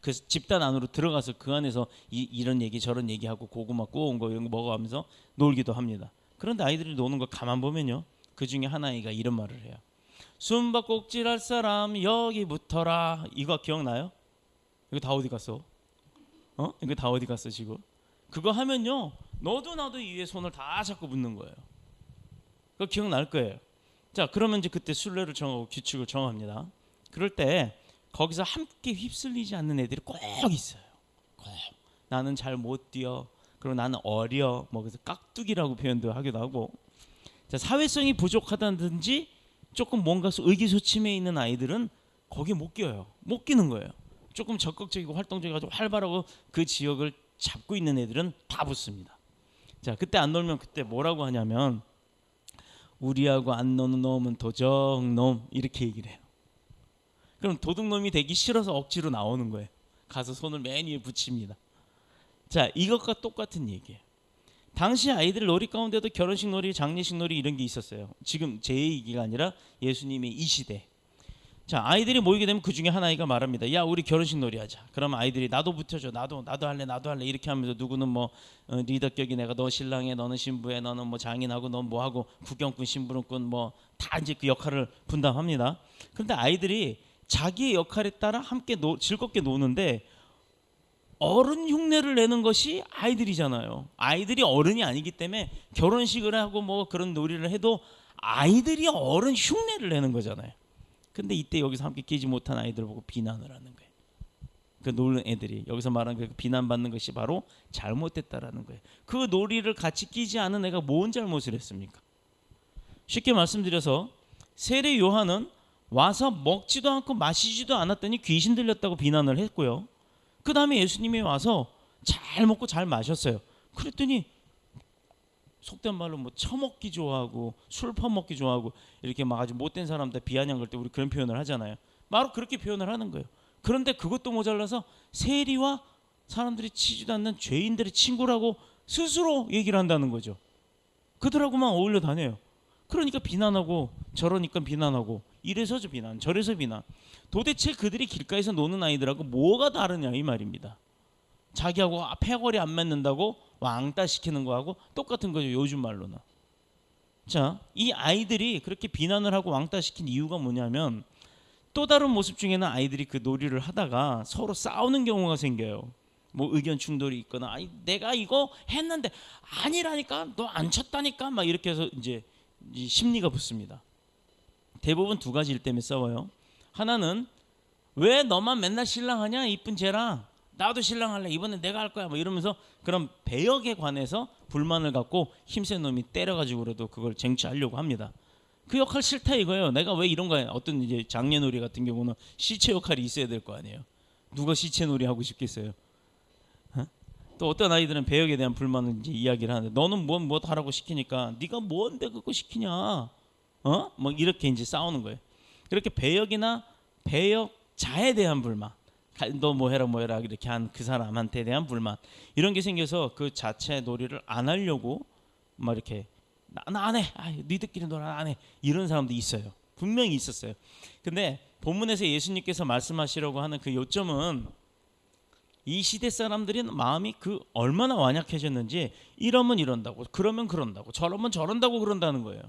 S1: 그 집단 안으로 들어가서 그 안에서 이런 얘기 저런 얘기하고 고구마 구워온 거 이런 거 먹어가면서 놀기도 합니다. 그런데 아이들이 노는 걸 가만 보면요, 그 중에 한 아이가 이런 말을 해요. 숨바꼭질할 사람 여기 붙어라. 이거 기억나요? 이거 다 어디 갔어? 이거 다 어디 갔어 지금? 그거 하면요, 너도 나도 이 위에 손을 다 잡고 붙는 거예요. 그거 기억날 거예요. 자, 그러면 이제 그때 순례를 정하고 규칙을 정합니다. 그럴 때 거기서 함께 휩쓸리지 않는 애들이 꼭 있어요. 꼭. 나는 잘 못 뛰어. 그리고 나는 어려. 뭐 그래서 깍두기라고 표현도 하기도 하고. 자, 사회성이 부족하다든지 조금 뭔가 의기소침해 있는 아이들은 거기에 못 껴요. 못 끼는 거예요. 조금 적극적이고 활동적이고 활발하고 그 지역을 잡고 있는 애들은 다 붙습니다. 자, 그때 안 놀면 그때 뭐라고 하냐면 우리하고 안 노는 놈은 도적놈, 이렇게 얘기를 해요. 그럼 도둑놈이 되기 싫어서 억지로 나오는 거예요. 가서 손을 맨 위에 붙입니다. 자, 이것과 똑같은 얘기예요. 당시 아이들 놀이 가운데도 결혼식 놀이, 장례식 놀이 이런 게 있었어요. 지금 제 얘기가 아니라 예수님의 이 시대. 자, 아이들이 모이게 되면 그 중에 한 아이가 말합니다. 야, 우리 결혼식 놀이 하자. 그러면 아이들이 나도 붙여줘. 나도 할래 이렇게 하면서 누구는 뭐 리더격이 내가 너 신랑해, 너는 신부해, 너는 뭐 장인하고 넌 뭐하고 구경꾼, 심부름꾼 뭐 다 이제 그 역할을 분담합니다. 그런데 아이들이 자기의 역할에 따라 함께 즐겁게 노는데 어른 흉내를 내는 것이 아이들이잖아요. 아이들이 어른이 아니기 때문에 결혼식을 하고 뭐 그런 놀이를 해도 아이들이 어른 흉내를 내는 거잖아요. 근데 이때 여기서 함께 끼지 못한 아이들 보고 비난을 하는 거예요. 그 노는 애들이 여기서 말하는 그 비난받는 것이 바로 잘못됐다라는 거예요. 그 놀이를 같이 끼지 않은 애가 뭔 잘못을 했습니까? 쉽게 말씀드려서 세례 요한은 와서 먹지도 않고 마시지도 않았더니 귀신 들렸다고 비난을 했고요. 그 다음에 예수님이 와서 잘 먹고 잘 마셨어요. 그랬더니 속된 말로 뭐 처먹기 좋아하고 술 퍼먹기 좋아하고 이렇게 막 아주 못된 사람들 비아냥할 때 우리 그런 표현을 하잖아요. 바로 그렇게 표현을 하는 거예요. 그런데 그것도 모자라서 세리와 사람들이 치지도 않는 죄인들의 친구라고 스스로 얘기를 한다는 거죠. 그들하고만 어울려 다녀요. 그러니까 비난하고 저러니까 비난하고 이래서 비난 저래서 비난. 도대체 그들이 길가에서 노는 아이들하고 뭐가 다르냐 이 말입니다. 자기하고 패거리 안 맞는다고 왕따 시키는 거하고 똑같은 거죠, 요즘 말로는. 자, 이 아이들이 그렇게 비난을 하고 왕따 시킨 이유가 뭐냐면 또 다른 모습 중에는 아이들이 그 놀이를 하다가 서로 싸우는 경우가 생겨요. 뭐 의견 충돌이 있거나 아니 내가 이거 했는데 아니라니까 너 안 쳤다니까 막 이렇게 해서 이제 심리가 붙습니다. 대부분 두 가지 일 때문에 싸워요. 하나는 왜 너만 맨날 신랑하냐 이쁜 쟤랑, 나도 신랑할래, 이번엔 내가 할 거야 뭐 이러면서 그런 배역에 관해서 불만을 갖고 힘센 놈이 때려가지고라도 그걸 쟁취하려고 합니다. 그 역할 싫다 이거예요. 내가 왜 이런 거야. 어떤 이제 장례놀이 같은 경우는 시체 역할이 있어야 될 거 아니에요. 누가 시체놀이 하고 싶겠어요. 또 어떤 아이들은 배역에 대한 불만을 이제 이야기를 하는데 너는 뭐 하라고 시키니까 네가 뭔데 그거 시키냐, 뭐 이렇게 이제 싸우는 거예요. 그렇게 배역이나 배역자에 대한 불만, 너 뭐 해라 이렇게 한 그 사람한테 대한 불만, 이런 게 생겨서 그 자체 놀이를 안 하려고 막 이렇게 나 안 해, 니들끼리 놀아 안 해, 이런 사람도 있어요. 분명히 있었어요. 근데 본문에서 예수님께서 말씀하시려고 하는 그 요점은 이 시대 사람들이 마음이 그 얼마나 완약해졌는지, 이러면 이런다고, 그러면 그런다고, 저러면 저런다고 그런다는 거예요.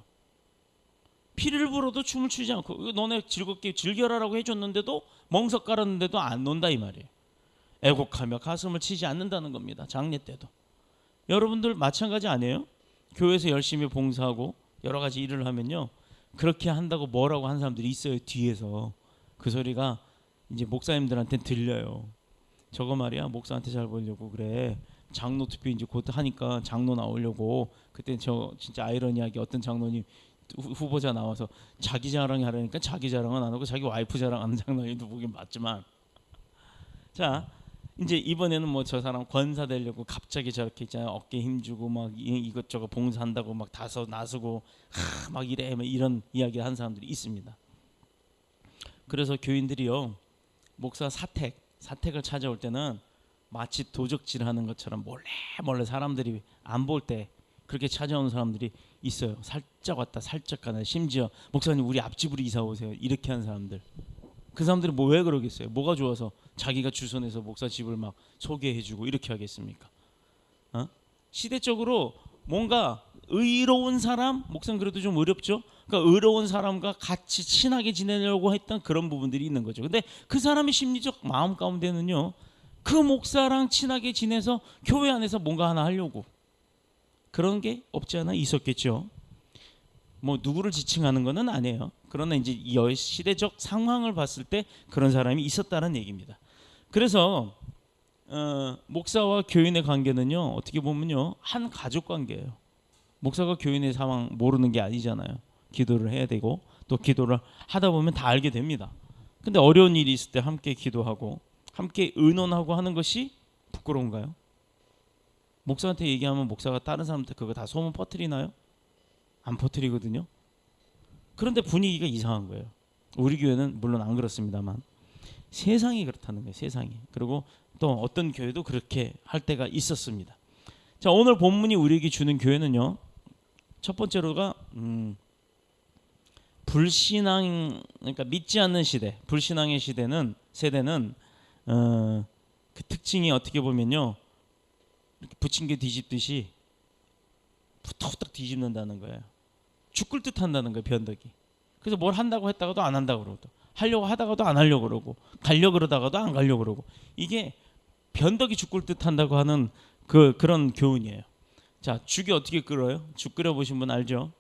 S1: 피를 불어도 춤을 추지 않고 너네 즐겁게 즐겨라라고 해줬는데도 멍석 깔았는데도 안 논다 이 말이에요. 애곡하며 가슴을 치지 않는다는 겁니다. 장례 때도. 여러분들 마찬가지 아니에요? 교회에서 열심히 봉사하고 여러 가지 일을 하면요, 그렇게 한다고 뭐라고 한 사람들이 있어요. 뒤에서 그 소리가 이제 목사님들한테는 들려요. 저거 말이야 목사한테 잘 보이려고 그래. 장로 투표 이제 곧 하니까 장로 나오려고. 그때 저 진짜 아이러니하게 어떤 장로님 후보자 나와서 자기 자랑 하려니까 자기 자랑은 안 하고 자기 와이프 자랑하는 장로님도 보긴 봤지만, 자, 이제 이번에는 뭐 저 사람 권사 되려고 갑자기 저렇게 있잖아요. 어깨 힘주고 막 이것저것 봉사한다고 막 다소 나서고 막 이래 막 이런 이야기를 한 사람들이 있습니다. 그래서 교인들이요, 목사 사택을 찾아올 때는 마치 도적질하는 것처럼 몰래 사람들이 안 볼 때 그렇게 찾아오는 사람들이 있어요. 살짝 왔다 살짝 가나, 심지어 목사님 우리 앞집으로 이사 오세요 이렇게 하는 사람들. 그 사람들이 뭐 왜 그러겠어요? 뭐가 좋아서 자기가 주선해서 목사 집을 막 소개해주고 이렇게 하겠습니까? 시대적으로 뭔가 의로운 사람, 목사는 그래도 좀 어렵죠. 그러니까 의로운 사람과 같이 친하게 지내려고 했던 그런 부분들이 있는 거죠. 근데 그 사람의 심리적 마음 가운데는요, 그 목사랑 친하게 지내서 교회 안에서 뭔가 하나 하려고, 그런 게 없지 않아 있었겠죠. 뭐 누구를 지칭하는 것은 아니에요. 그러나 이제 이 시대적 상황을 봤을 때 그런 사람이 있었다는 얘기입니다. 그래서 목사와 교인의 관계는요, 어떻게 보면요, 한 가족 관계예요. 목사가 교인의 상황 모르는 게 아니잖아요. 기도를 해야 되고 또 기도를 하다 보면 다 알게 됩니다. 근데 어려운 일이 있을 때 함께 기도하고 함께 의논하고 하는 것이 부끄러운가요? 목사한테 얘기하면 목사가 다른 사람한테 그거 다 소문 퍼뜨리나요? 안 퍼뜨리거든요. 그런데 분위기가 이상한 거예요. 우리 교회는 물론 안 그렇습니다만 세상이 그렇다는 거예요. 세상이. 그리고 또 어떤 교회도 그렇게 할 때가 있었습니다. 자, 오늘 본문이 우리에게 주는 교회는요, 첫 번째로가 불신앙, 그러니까 믿지 않는 시대, 불신앙의 세대는 그 특징이 어떻게 보면요, 이렇게 부침개 뒤집듯이 후딱후딱 뒤집는다는 거예요. 죽을 듯 한다는 거예요, 변덕이. 그래서 뭘 한다고 했다가도 안 한다고 그러고, 하려고 하다가도 안 하려고 그러고, 가려고 그러다가도 안 가려고 그러고, 이게 변덕이 죽을 듯 한다고 하는 그런 교훈이에요. 자, 죽이 어떻게 끓어요? 죽 끓여 보신 분 알죠?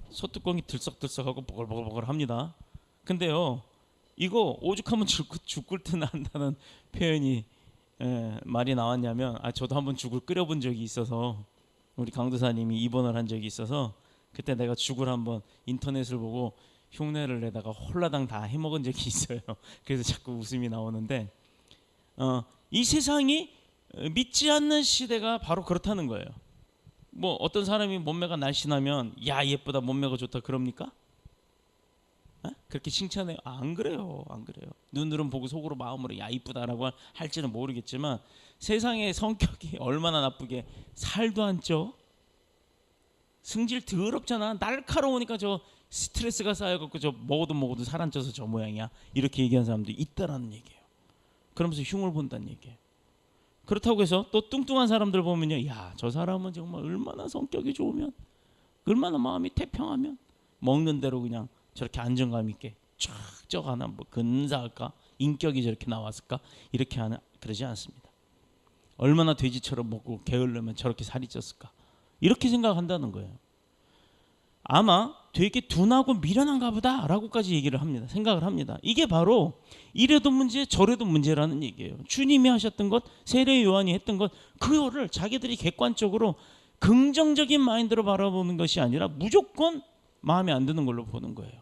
S1: 소뚜껑이 들썩들썩하고 보글보글 합니다. 근데요, 이거 오죽하면 죽을 듯 한다는 표현이 말이 나왔냐면, 저도 한번 죽을 끓여본 적이 있어서, 우리 강도사님이 입원을 한 적이 있어서 그때 내가 죽을 한번 인터넷을 보고 흉내를 내다가 홀라당 다 해먹은 적이 있어요. 그래서 자꾸 웃음이 나오는데, 이 세상이 믿지 않는 시대가 바로 그렇다는 거예요. 뭐 어떤 사람이 몸매가 날씬하면 야 예쁘다, 몸매가 좋다 그럽니까? 그렇게 칭찬해요? 안 그래요. 안 그래요. 눈으로는 보고 속으로 마음으로 야 이쁘다라고 할지는 모르겠지만 세상의 성격이 얼마나 나쁘게 살도 안 쪄. 승질 더럽잖아. 날카로우니까 저 스트레스가 쌓여갖고 저 먹어도 살 안 쪄서 저 모양이야. 이렇게 얘기하는 사람도 있다라는 얘기예요. 그러면서 흉을 본다는 얘기예요. 그렇다고 해서 또 뚱뚱한 사람들 보면요, 야 저 사람은 정말 얼마나 성격이 좋으면, 얼마나 마음이 태평하면 먹는 대로 그냥 저렇게 안정감 있게 쫙 쪄가나, 뭐 근사할까, 인격이 저렇게 나왔을까, 이렇게 하는, 그러지 않습니다. 얼마나 돼지처럼 먹고 게을르면 저렇게 살이 쪘을까, 이렇게 생각한다는 거예요. 아마 되게 둔하고 미련한가 보다라고까지 얘기를 합니다. 생각을 합니다. 이게 바로 이래도 문제 저래도 문제라는 얘기예요. 주님이 하셨던 것, 세례 요한이 했던 것, 그거를 자기들이 객관적으로 긍정적인 마인드로 바라보는 것이 아니라 무조건 마음에 안 드는 걸로 보는 거예요.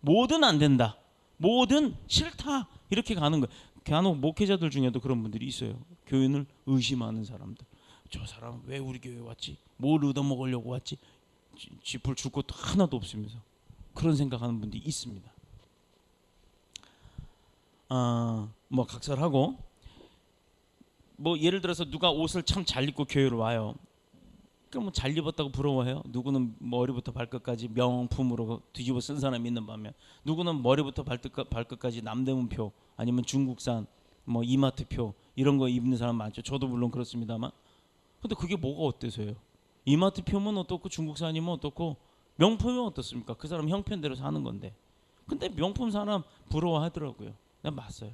S1: 뭐든 안 된다, 뭐든 싫다, 이렇게 가는 거예요. 간혹 목회자들 중에도 그런 분들이 있어요. 교인을 의심하는 사람들. 저 사람 왜 우리 교회 왔지? 뭘 얻어먹으려고 왔지? 쥐풀 줄 것도 하나도 없으면서 그런 생각하는 분들이 있습니다. 뭐 각설하고, 뭐 예를 들어서 누가 옷을 참 잘 입고 교회로 와요. 그럼 뭐 잘 입었다고 부러워해요? 누구는 머리부터 발끝까지 명품으로 뒤집어 쓴 사람이 있는 반면, 누구는 머리부터 발끝까지 남대문표 아니면 중국산 뭐 이마트표 이런 거 입는 사람 많죠. 저도 물론 그렇습니다만. 근데 그게 뭐가 어때서요? 이마트 표면 어떻고 중국산이면 어떻고 명품이면 어떻습니까? 그 사람 형편대로 사는 건데. 근데 명품 사람 부러워하더라고요. 내가 봤어요.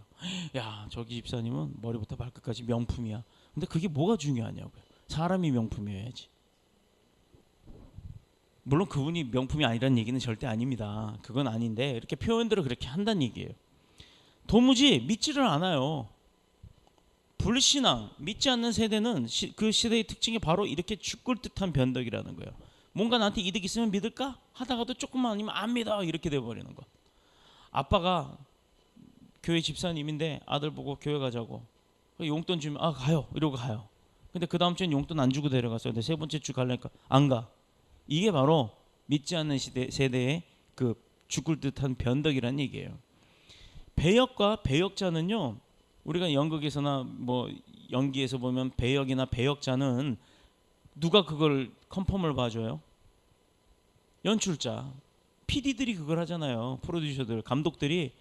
S1: 야 저기 집사님은 머리부터 발끝까지 명품이야. 근데 그게 뭐가 중요하냐고요. 사람이 명품이어야지. 물론 그분이 명품이 아니라는 얘기는 절대 아닙니다. 그건 아닌데 이렇게 표현들을 그렇게 한다는 얘기예요. 도무지 믿지를 않아요. 불신앙, 믿지 않는 세대는 그 시대의 특징이 바로 이렇게 죽을 듯한 변덕이라는 거예요. 뭔가 나한테 이득 있으면 믿을까? 하다가도 조금만 아니면 안 믿어, 이렇게 돼버리는 거. 아빠가 교회 집사님인데 아들 보고 교회 가자고, 용돈 주면 아 가요 이러고 가요. 근데 그 다음 주엔 용돈 안 주고 데려갔어요. 근데 세 번째 주 가려니까 안 가. 이게 바로 믿지 않는 세대의 그 죽을 듯한 변덕이라는 얘기예요. 배역과 배역자는요, 우리가 연극에서나 뭐 연기에서 보면 배역이나 배역자는 누가 그걸 컨펌을 봐줘요? 연출자, PD들이 그걸 하잖아요. 프로듀서들, 감독들이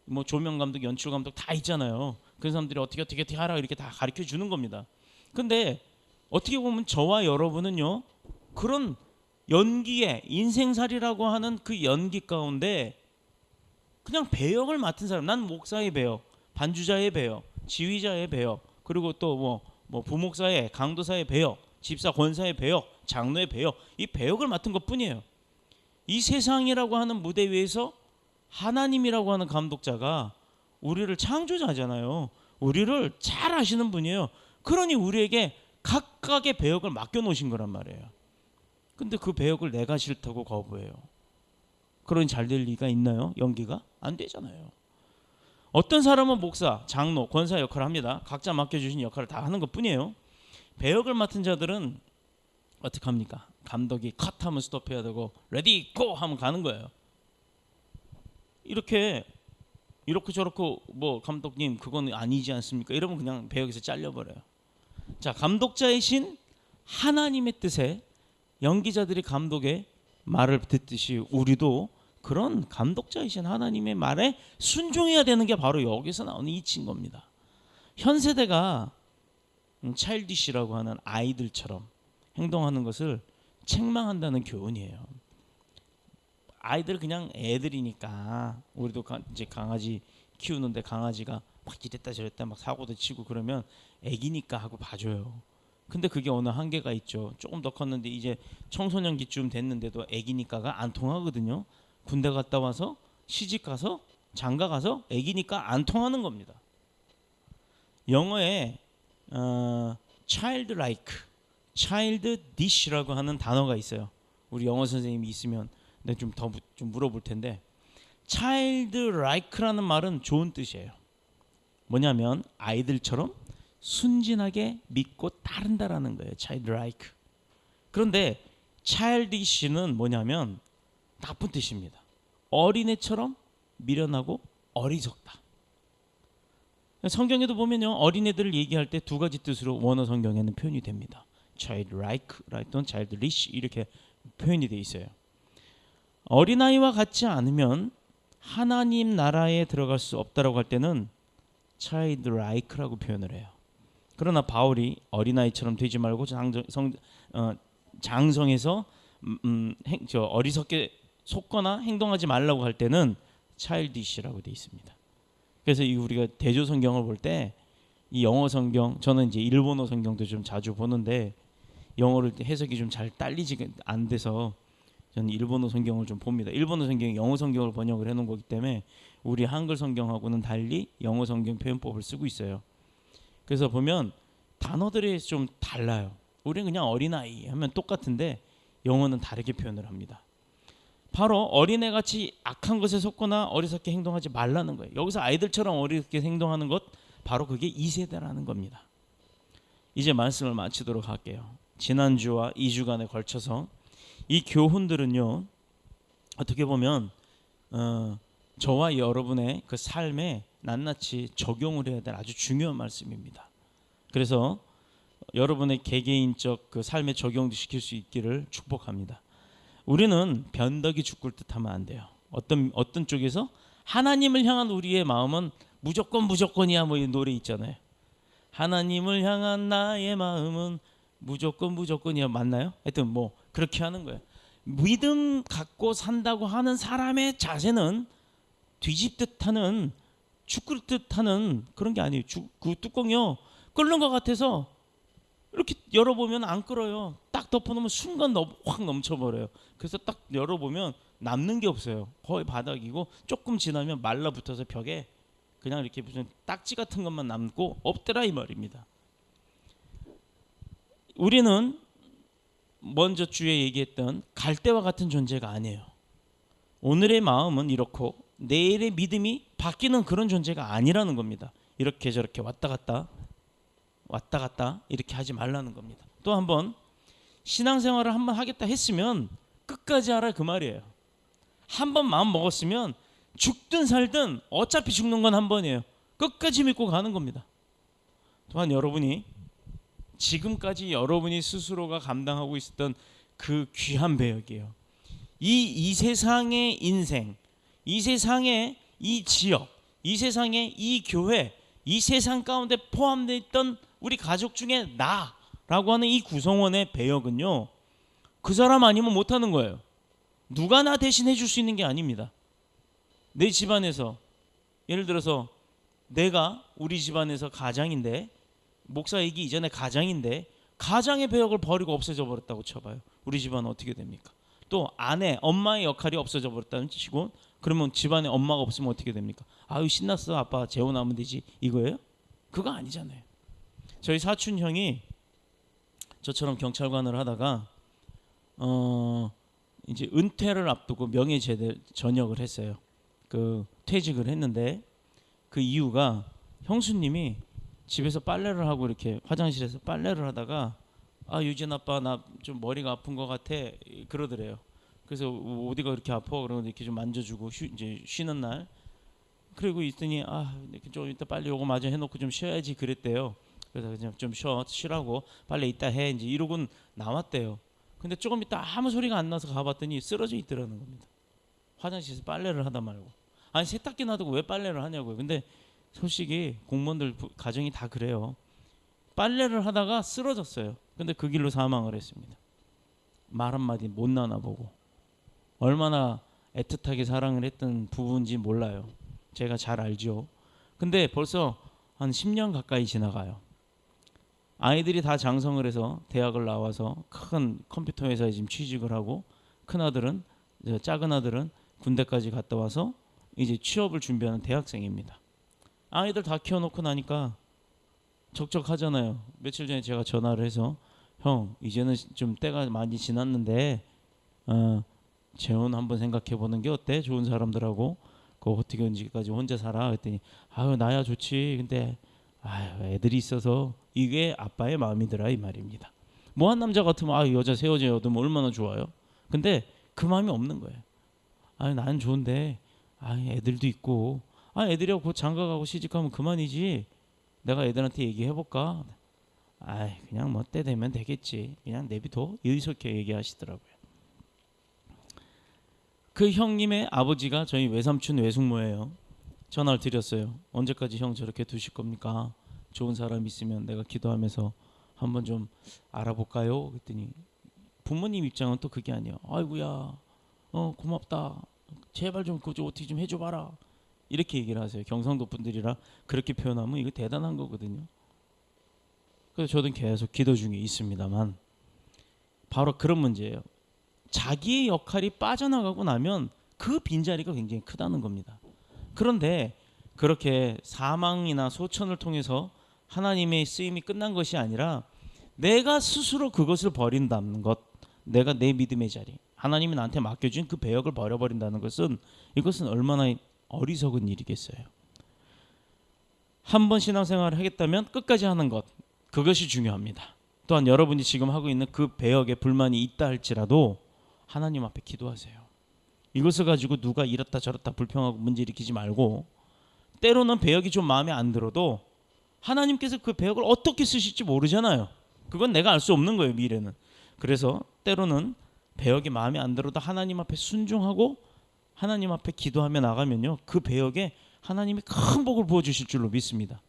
S1: 뭐 조명 감독, 연출 감독 다 있잖아요. 그 사람들이 어떻게 하라 이렇게 다 가르쳐 주는 겁니다. 근데 어떻게 보면 저와 여러분은요, 그런 연기의 인생살이라고 하는 그 연기 가운데 그냥 배역을 맡은 사람, 난 목사의 배역, 반주자의 배역, 지휘자의 배역, 그리고 또 뭐 부목사의, 강도사의 배역, 집사 권사의 배역, 장로의 배역, 이 배역을 맡은 것뿐이에요. 이 세상이라고 하는 무대 위에서 하나님이라고 하는 감독자가 우리를 창조자잖아요. 우리를 잘 아시는 분이에요. 그러니 우리에게 각각의 배역을 맡겨놓으신 거란 말이에요. 근데 그 배역을 내가 싫다고 거부해요. 그러니 잘 될 리가 있나요? 연기가? 안 되잖아요. 어떤 사람은 목사, 장로, 권사 역할을 합니다. 각자 맡겨주신 역할을 다 하는 것뿐이에요. 배역을 맡은 자들은 어떻게 합니까? 감독이 컷하면 스톱해야 되고 레디 고 하면 가는 거예요. 이렇게 저렇게 뭐 감독님 그건 아니지 않습니까? 이러면 그냥 배역에서 잘려버려요. 자, 감독자이신 하나님의 뜻에 연기자들이 감독의 말을 듣듯이 우리도 그런 감독자이신 하나님의 말에 순종해야 되는 게 바로 여기서 나오는 이치인 겁니다. 현 세대가 차일디시라고 하는 아이들처럼 행동하는 것을 책망한다는 교훈이에요. 아이들 그냥 애들이니까, 우리도 이제 강아지 키우는데 강아지가 막 이랬다 저랬다 막 사고도 치고 그러면 애기니까 하고 봐줘요. 근데 그게 어느 한계가 있죠. 조금 더 컸는데 이제 청소년기쯤 됐는데도 애기니까가 안 통하거든요. 군대 갔다 와서 시집 가서 장가 가서 애기니까 안 통하는 겁니다. 영어에 childlike, child dish라고 하는 단어가 있어요. 우리 영어 선생님이 있으면 내가 좀 물어볼 텐데, childlike라는 말은 좋은 뜻이에요. 뭐냐면 아이들처럼 순진하게 믿고 따른다라는 거예요. childlike. 그런데 childish는 뭐냐면 나쁜 뜻입니다. 어린애처럼 미련하고 어리석다. 성경에도 보면요, 어린애들을 얘기할 때 두 가지 뜻으로 원어 성경에는 표현이 됩니다. childlike 또는 childish 이렇게 표현이 돼 있어요. 어린아이와 같지 않으면 하나님 나라에 들어갈 수 없다라고 할 때는 childlike라고 표현을 해요. 그러나 바울이 어린아이처럼 되지 말고 장성해서 어리석게 속거나 행동하지 말라고 할 때는 childish라고 되어 있습니다. 그래서 우리가 대조 성경을 볼 때 이 영어 성경, 저는 이제 일본어 성경도 좀 자주 보는데 영어를 해석이 좀 잘 딸리지 안 돼서 저는 일본어 성경을 좀 봅니다. 일본어 성경이 영어 성경을 번역을 해놓은 거기 때문에 우리 한글 성경하고는 달리 영어 성경 표현법을 쓰고 있어요. 그래서 보면 단어들이 좀 달라요. 우리는 그냥 어린아이 하면 똑같은데 영어는 다르게 표현을 합니다. 바로 어린애같이 악한 것에 속거나 어리석게 행동하지 말라는 거예요. 여기서 아이들처럼 어리석게 행동하는 것, 바로 그게 2세대라는 겁니다. 이제 말씀을 마치도록 할게요. 지난주와 2주간에 걸쳐서 이 교훈들은요, 어떻게 보면 저와 여러분의 그 삶에 낱낱이 적용을 해야 될 아주 중요한 말씀입니다. 그래서 여러분의 개개인적 그 삶에 적용도 시킬 수 있기를 축복합니다. 우리는 변덕이 죽을 듯하면 안 돼요. 어떤 쪽에서 하나님을 향한 우리의 마음은 무조건이야, 뭐 이 노래 있잖아요. 하나님을 향한 나의 마음은 무조건이야, 맞나요? 하여튼 뭐 그렇게 하는 거예요. 믿음 갖고 산다고 하는 사람의 자세는 뒤집듯하는, 죽을 듯하는 그런 게 아니에요. 그 뚜껑이요, 끓는 것 같아서 이렇게 열어보면 안 끓어요. 딱 덮어놓으면 순간 확 넘쳐버려요. 그래서 딱 열어보면 남는 게 없어요. 거의 바닥이고 조금 지나면 말라붙어서 벽에 그냥 이렇게 무슨 딱지 같은 것만 남고 없더라 이 말입니다. 우리는 먼저 주에 얘기했던 갈대와 같은 존재가 아니에요. 오늘의 마음은 이렇고 내일의 믿음이 바뀌는 그런 존재가 아니라는 겁니다. 이렇게 저렇게 왔다 갔다 왔다 갔다 이렇게 하지 말라는 겁니다. 또 한번 신앙생활을 한번 하겠다 했으면 끝까지 하라 그 말이에요. 한 번 마음 먹었으면 죽든 살든 어차피 죽는 건 한 번이에요. 끝까지 믿고 가는 겁니다. 또한 여러분이 지금까지 여러분이 스스로가 감당하고 있었던 그 귀한 배역이에요. 이 세상의 인생, 이 세상의 이 지역, 이 세상의 이 교회, 이 세상 가운데 포함되어 있던 우리 가족 중에 나라고 하는 이 구성원의 배역은요, 그 사람 아니면 못하는 거예요. 누가 나 대신 해줄 수 있는 게 아닙니다. 내 집안에서 예를 들어서 내가 우리 집안에서 가장인데, 목사이기 이전에 가장인데 가장의 배역을 버리고 없어져 버렸다고 쳐봐요. 우리 집안은 어떻게 됩니까? 또 아내, 엄마의 역할이 없어져 버렸다는 치고, 그러면 집안에 엄마가 없으면 어떻게 됩니까? 아유 신났어, 아빠 재혼하면 되지, 이거예요? 그거 아니잖아요. 저희 사촌 형이 저처럼 경찰관을 하다가 이제 은퇴를 앞두고 명예제대 전역을 했어요. 그 퇴직을 했는데 그 이유가 형수님이 집에서 빨래를 하고 이렇게 화장실에서 빨래를 하다가 아 유진 아빠 나 좀 머리가 아픈 것 같아 그러더래요. 그래서 어디가 그렇게 아파 그러면 이렇게 좀 만져주고 이제 쉬는 날 그리고 있더니 아 이렇게 좀 이따 빨리 요거 마저 해놓고 좀 쉬어야지 그랬대요. 그래서 그냥 좀 쉬라고 빨래 이따 해 이제 이러고 나왔대요. 근데 조금 이따 아무 소리가 안 나서 가봤더니 쓰러져 있더라는 겁니다. 화장실에서 빨래를 하다 말고. 아니 세탁기 놔두고 왜 빨래를 하냐고요. 근데 솔직히 공무원들 가정이 다 그래요. 빨래를 하다가 쓰러졌어요. 근데 그 길로 사망을 했습니다. 말 한마디 못 나눠보고. 얼마나 애틋하게 사랑을 했던 부부인지 몰라요. 제가 잘 알죠. 근데 벌써 한 10년 가까이 지나가요. 아이들이 다 장성을 해서 대학을 나와서 큰 컴퓨터 회사에 지금 취직을 하고, 큰 아들은, 작은 아들은 군대까지 갔다 와서 이제 취업을 준비하는 대학생입니다. 아이들 다 키워놓고 나니까 적적하잖아요. 며칠 전에 제가 전화를 해서 형 이제는 좀 때가 많이 지났는데 재혼 한번 생각해보는 게 어때? 좋은 사람들하고 그거 어떻게 언제까지 혼자 살아? 그랬더니 아유 나야 좋지. 근데 아유 애들이 있어서 이게 아빠의 마음이더라 이 말입니다. 뭐 한 남자 같으면 아 여자 새 여자 얻으면 얼마나 좋아요. 근데 그 마음이 없는 거예요. 아유 나는 좋은데 아 애들도 있고 아 애들이하고 곧 장가가고 시집가면 그만이지. 내가 애들한테 얘기해볼까? 아 그냥 뭐 때 되면 되겠지. 그냥 내비둬. 이렇게 얘기하시더라고요. 그 형님의 아버지가 저희 외삼촌 외숙모예요. 전화를 드렸어요. 언제까지 형 저렇게 두실 겁니까? 좋은 사람 있으면 내가 기도하면서 한번 좀 알아볼까요? 그랬더니 부모님 입장은 또 그게 아니에요. 아이고야 고맙다. 제발 좀 그거 어떻게 좀 해줘봐라. 이렇게 얘기를 하세요. 경상도 분들이라 그렇게 표현하면 이거 대단한 거거든요. 그래서 저도 계속 기도 중에 있습니다만 바로 그런 문제예요. 자기의 역할이 빠져나가고 나면 그 빈자리가 굉장히 크다는 겁니다. 그런데 그렇게 사망이나 소천을 통해서 하나님의 쓰임이 끝난 것이 아니라 내가 스스로 그것을 버린다는 것, 내가 내 믿음의 자리, 하나님이 나한테 맡겨준 그 배역을 버려버린다는 것은 이것은 얼마나 어리석은 일이겠어요. 한 번 신앙생활을 하겠다면 끝까지 하는 것, 그것이 중요합니다. 또한 여러분이 지금 하고 있는 그 배역에 불만이 있다 할지라도 하나님 앞에 기도하세요. 이것을 가지고 누가 이렇다 저렇다 불평하고 문제 일으키지 말고, 때로는 배역이 좀 마음에 안 들어도 하나님께서 그 배역을 어떻게 쓰실지 모르잖아요. 그건 내가 알 수 없는 거예요, 미래는. 그래서 때로는 배역이 마음에 안 들어도 하나님 앞에 순종하고 하나님 앞에 기도하며 나가면요, 그 배역에 하나님이 큰 복을 부어주실 줄로 믿습니다.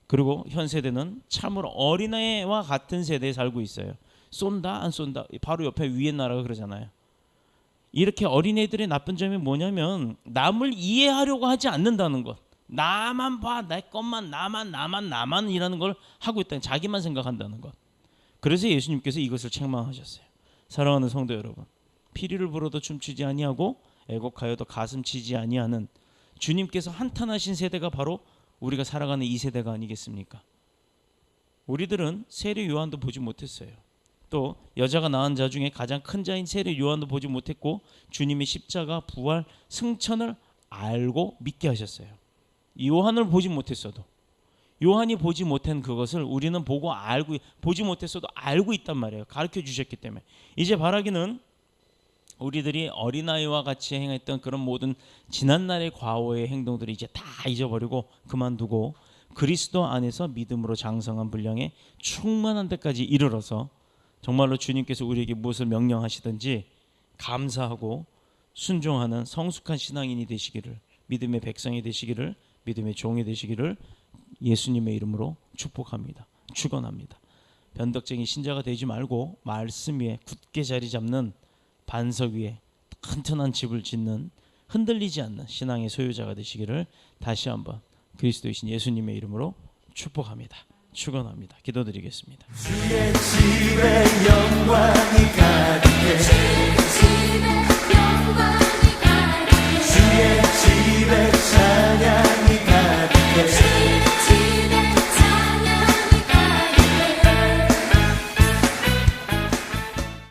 S1: 그리고 현 세대는 참으로 어린애와 같은 세대에 살고 있어요. 쏜다 안 쏜다 바로 옆에 위에 나라가 그러잖아요. 이렇게 어린애들의 나쁜 점이 뭐냐면 남을 이해하려고 하지 않는다는 것. 나만 봐, 내 것만, 나만 이라는 걸 하고 있다는, 자기만 생각한다는 것. 그래서 예수님께서 이것을 책망하셨어요. 사랑하는 성도 여러분, 피리를 불어도 춤추지 아니하고 애곡하여도 가슴 치지 아니하는 주님께서 한탄하신 세대가 바로 우리가 살아가는 이 세대가 아니겠습니까? 우리들은 세례 요한도 보지 못했어요. 또 여자가 낳은 자 중에 가장 큰 자인 세례 요한도 보지 못했고 주님의 십자가, 부활, 승천을 알고 믿게 하셨어요. 요한을 보지 못했어도 요한이 보지 못한 그것을 우리는 보고 알고, 보지 못했어도 알고 있단 말이에요. 가르쳐 주셨기 때문에. 이제 바라기는 우리들이 어린아이와 같이 행했던 그런 모든 지난날의 과거의 행동들을 이제 다 잊어버리고 그만두고 그리스도 안에서 믿음으로 장성한 분량에 충만한 데까지 이르러서 정말로 주님께서 우리에게 무엇을 명령하시든지 감사하고 순종하는 성숙한 신앙인이 되시기를, 믿음의 백성이 되시기를, 믿음의 종이 되시기를 예수님의 이름으로 축복합니다. 축원합니다. 변덕쟁이 신자가 되지 말고 말씀 위에 굳게 자리 잡는, 반석 위에 튼튼한 집을 짓는, 흔들리지 않는 신앙의 소유자가 되시기를 다시 한번 그리스도이신 예수님의 이름으로 축복합니다. 축원합니다. 기도드리겠습니다.
S3: 주의 집에 영광이 가득해